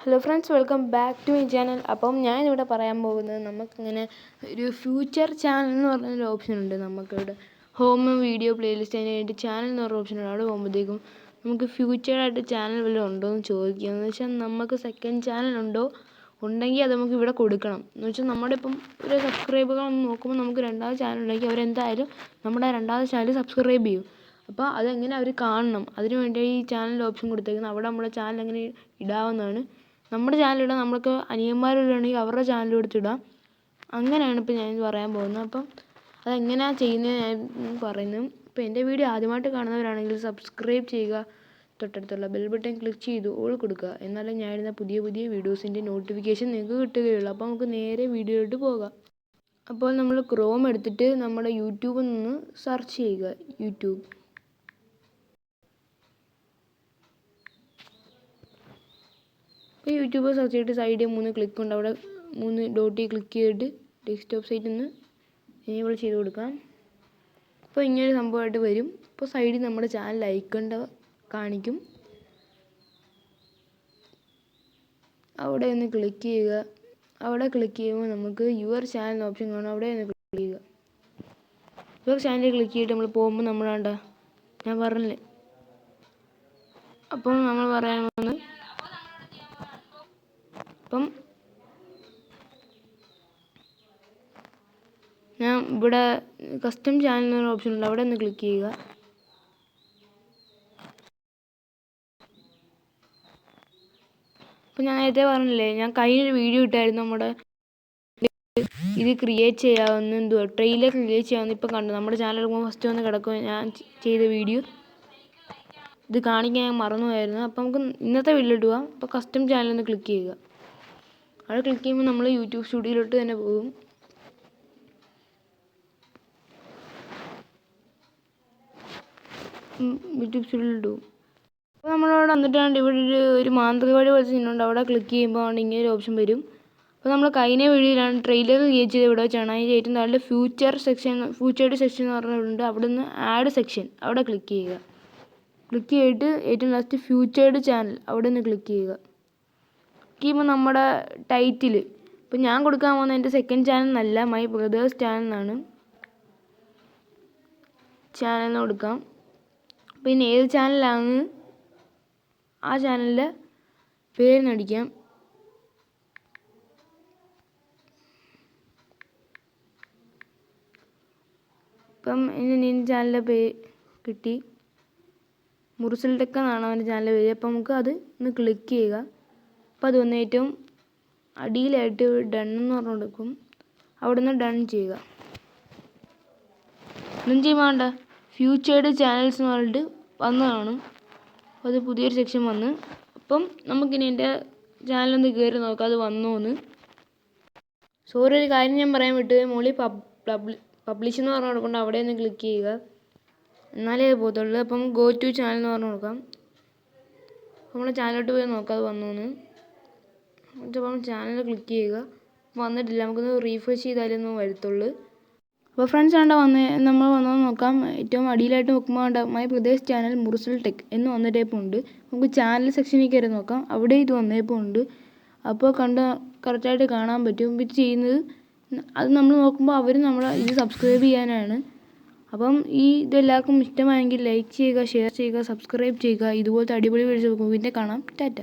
Hello friends, welcome back to my channel. അപ്പം ഞാനിവിടെ പറയാൻ പോകുന്നത് നമുക്കിങ്ങനെ ഒരു ഫ്യൂച്ചർ ചാനൽ എന്ന് പറഞ്ഞൊരു ഓപ്ഷനുണ്ട്. നമുക്കിവിടെ ഹോം വീഡിയോ പ്ലേലിസ്റ്റ് അതിന് വേണ്ടി ചാനൽ എന്ന് പറഞ്ഞ ഓപ്ഷനുണ്ട്. അവിടെ പോകുമ്പോഴത്തേക്കും നമുക്ക് ഫ്യൂച്ചറായിട്ട് ചാനൽ വല്ലതും ഉണ്ടോ എന്ന് ചോദിക്കുക. എന്ന് വെച്ചാൽ നമുക്ക് സെക്കൻഡ് ചാനൽ ഉണ്ടെങ്കിൽ അത് നമുക്ക് ഇവിടെ കൊടുക്കണം. എന്ന് വെച്ചാൽ നമ്മുടെ ഇപ്പം ഒരു സബ്സ്ക്രൈബുകൾ നോക്കുമ്പോൾ നമുക്ക് രണ്ടാമത് ചാനൽ ഉണ്ടെങ്കിൽ അവരെന്തായാലും നമ്മുടെ രണ്ടാമത്തെ ചാനൽ സബ്സ്ക്രൈബ് ചെയ്യും. അപ്പോൾ അതെങ്ങനെ അവർ കാണണം, അതിന് വേണ്ടി ഈ ചാനലിൻ്റെ ഓപ്ഷൻ കൊടുത്തേക്കുന്നത്. അവിടെ നമ്മുടെ ചാനൽ എങ്ങനെ ഇടാവുന്നതാണ്. നമ്മുടെ ചാനലിടാം, നമ്മൾക്ക് അനിയന്മാരുണ്ടെങ്കിൽ അവരുടെ ചാനൽ കൊടുത്തിടാം. അങ്ങനെയാണ് ഇപ്പോൾ ഞാൻ പറയാൻ പോകുന്നത്. അപ്പം അതെങ്ങനെയാണ് ചെയ്യുന്നത് ഞാൻ പറയുന്നത്. ഇപ്പോൾ എൻ്റെ വീഡിയോ ആദ്യമായിട്ട് കാണുന്നവരാണെങ്കിൽ സബ്സ്ക്രൈബ് ചെയ്യുക, തൊട്ടടുത്തുള്ള ബെൽ ബട്ടൺ ക്ലിക്ക് ചെയ്ത് ഓൾ കൊടുക്കുക. എന്നാലും ഞാൻ ഇടുന്ന പുതിയ പുതിയ വീഡിയോസിൻ്റെ നോട്ടിഫിക്കേഷൻ നിങ്ങൾക്ക് കിട്ടുകയുള്ളൂ. അപ്പോൾ നമുക്ക് നേരെ വീഡിയോയിലോട്ട് പോകാം. അപ്പോൾ നമ്മൾ ക്രോം എടുത്തിട്ട് നമ്മുടെ യൂട്യൂബിൽ നിന്ന് സെർച്ച് ചെയ്യുക. യൂട്യൂബ് യൂട്യൂബ് സെർച്ച് ചെയ്തിട്ട് സൈഡിൽ 3 ക്ലിക്ക് ഉണ്ട്. അവിടെ 3 ഡോട്ടിൽ ക്ലിക്ക് ചെയ്തിട്ട് ഡെസ്ക്ടോപ്പ് സൈറ്റിൽ നിന്ന് എനേബിൾ ചെയ്ത് കൊടുക്കാം. അപ്പോൾ ഇങ്ങനൊരു സംഭവമായിട്ട് വരും. ഇപ്പോൾ സൈഡിൽ നമ്മുടെ ചാനൽ ഐക്കണ്ട കാണിക്കും. അവിടെ ഒന്ന് ക്ലിക്ക് ചെയ്യുക. അവിടെ ക്ലിക്ക് ചെയ്യുമ്പോൾ നമുക്ക് യുവർ ചാനൽ ഓപ്ഷൻ കാണും. അവിടെ ഒന്ന് ക്ലിക്ക് ചെയ്യുക. യുവർ ചാനലിൽ ക്ലിക്ക് ചെയ്തിട്ട് നമ്മൾ പോകുമ്പോൾ നമ്മളാണ്ട ഞാൻ പറഞ്ഞില്ലേ. അപ്പോൾ നമ്മൾ പറയാൻ പോകുന്നത് അപ്പം ഞാൻ ഇവിടെ കസ്റ്റം ചാനൽ എന്നൊരു ഓപ്ഷൻ ഉണ്ട്. അവിടെ ഒന്ന് ക്ലിക്ക് ചെയ്യുക. അപ്പോൾ ഞാൻ നേരത്തെ പറഞ്ഞില്ലേ, ഞാൻ കഴിഞ്ഞൊരു വീഡിയോ ഇട്ടായിരുന്നു നമ്മുടെ ഇത് ക്രിയേറ്റ് ചെയ്യാവുന്ന ട്രെയിലർ ക്രിയേറ്റ് ചെയ്യാവുന്ന. ഇപ്പം കണ്ടു നമ്മുടെ ചാനൽ ഫസ്റ്റ് വന്ന് കിടക്കും ഞാൻ ചെയ്ത വീഡിയോ. ഇത് കാണിക്കാൻ ഞാൻ മറന്നുപോയായിരുന്നു. അപ്പം നമുക്ക് ഇന്നത്തെ വീഡിയോയിലോട്ട് പോകാം. അപ്പോൾ കസ്റ്റം ചാനൽ ഒന്ന് ക്ലിക്ക് ചെയ്യുക. അവിടെ ക്ലിക്ക് ചെയ്യുമ്പോൾ നമ്മൾ യൂട്യൂബ് സ്റ്റുഡിയോയിലോട്ട് തന്നെ പോകും. യൂട്യൂബ് സ്റ്റുഡിയോയിലോട്ട് പോകും. അപ്പോൾ നമ്മളവിടെ വന്നിട്ടാണ്ട് ഇവിടെ ഒരു മാന്ത്രികവാടി പോലെ ചെയ്യുന്നുണ്ട്. അവിടെ ക്ലിക്ക് ചെയ്യുമ്പോൾ ഇങ്ങനെ ഒരു ഓപ്ഷൻ വരും. അപ്പോൾ നമ്മൾ കഴിഞ്ഞ വീഡിയോയിലാണ് ട്രെയിലർ ക്രിയേറ്റ് ചെയ്ത് ഇവിടെ വെച്ചാണ്. അതിന് ഏറ്റവും താഴെ ഫ്യൂച്ചേർഡ് സെക്ഷൻ എന്ന് പറഞ്ഞിട്ടുണ്ട്. അവിടെ നിന്ന് ആഡ് സെക്ഷൻ അവിടെ ക്ലിക്ക് ചെയ്യുക. ക്ലിക്ക് ചെയ്തിട്ട് ഏറ്റവും ലാസ്റ്റ് ഫ്യൂച്ചേർഡ് ചാനൽ അവിടെ നിന്ന് ക്ലിക്ക് ചെയ്യുക. ക്ലിക്ക് ചെയ്യുമ്പോൾ നമ്മുടെ ടൈറ്റിൽ ഇപ്പോൾ ഞാൻ കൊടുക്കാൻ പോകുന്നത് എൻ്റെ സെക്കൻഡ് ചാനൽ എന്നല്ല, മൈ ബ്രദേഴ്സ് ചാനൽ എന്നാണ്. ചാനലിന് കൊടുക്കാം. പിന്നെ ഏത് ചാനലാണ് ആ ചാനലിൻ്റെ പേരിനടിക്കാം. ഇപ്പം എൻ്റെ ചാനലിൻ്റെ പേര് കിട്ടി, മുർസൽ ടെക് എന്നാണ് അവൻ്റെ ചാനലിൻ്റെ പേര്. അപ്പം നമുക്ക് അത് ഒന്ന് ക്ലിക്ക് ചെയ്യുക. അപ്പോൾ അത് വന്ന് ഏറ്റവും അടിയിലായിട്ട് ഡൺ എന്ന് പറഞ്ഞു കൊടുക്കും. അവിടെ നിന്ന് ഡൺ ചെയ്യുക. ഡൺ ചെയ്യുമ്പോൾ വേണ്ട ഫ്യൂച്ചേർഡ് ചാനൽസ് എന്ന് പറഞ്ഞിട്ട് വന്ന് കാണും. അപ്പോൾ അത് പുതിയൊരു സെക്ഷൻ വന്ന്. അപ്പം നമുക്കിനി എൻ്റെ ചാനലൊന്ന് കയറി നോക്കാം അത് വന്നോ എന്ന്. സോറി, ഒരു കാര്യം ഞാൻ പറയാൻ വിട്ടു. മുകളിൽ പബ്ലിഷ് എന്ന് പറഞ്ഞു കൊടുക്കുന്നുണ്ട്. അവിടെ ഒന്ന് ക്ലിക്ക് ചെയ്യുക. എന്നാലേ അത് പോകത്തുള്ളൂ. അപ്പം ഗോ ടു ചാനൽ എന്ന് പറഞ്ഞു കൊടുക്കാം. നമ്മുടെ ചാനലിലോട്ട് പോയി നോക്കാം അത് വന്നു എന്ന്. അപ്പം ചാനൽ ക്ലിക്ക് ചെയ്യുക. വന്നിട്ടില്ല. നമുക്കൊന്ന് റീഫ്രഷ് ചെയ്താലൊന്നും വരത്തുള്ളൂ. അപ്പോൾ ഫ്രണ്ട്സ് നമ്മൾ വന്നത് നോക്കാം. ഏറ്റവും അടിയിലായിട്ട് നോക്കുമ്പോൾ മൈ ബ്രദേഴ്സ് ചാനൽ മുർസൽ ടെക് എന്ന് വന്നിട്ടേപ്പോൾ ഉണ്ട്. നമുക്ക് ചാനൽ സെക്ഷനിൽ കയറി നോക്കാം. അവിടെ ഇത് വന്നേപ്പോൾ ഉണ്ട്. അപ്പോൾ കറക്റ്റായിട്ട് കാണാൻ പറ്റും. ഇത് ചെയ്യുന്നത് അത് നമ്മൾ നോക്കുമ്പോൾ അവർ ഇത് സബ്സ്ക്രൈബ് ചെയ്യാനാണ്. അപ്പം ഇതെല്ലാവർക്കും ഇഷ്ടമായെങ്കിൽ ലൈക്ക് ചെയ്യുക, ഷെയർ ചെയ്യുക, സബ്സ്ക്രൈബ് ചെയ്യുക. ഇതുപോലത്തെ അടിപൊളി വീഡിയോസ് നോക്കും. പിന്നെ കാണാം. ടാറ്റ.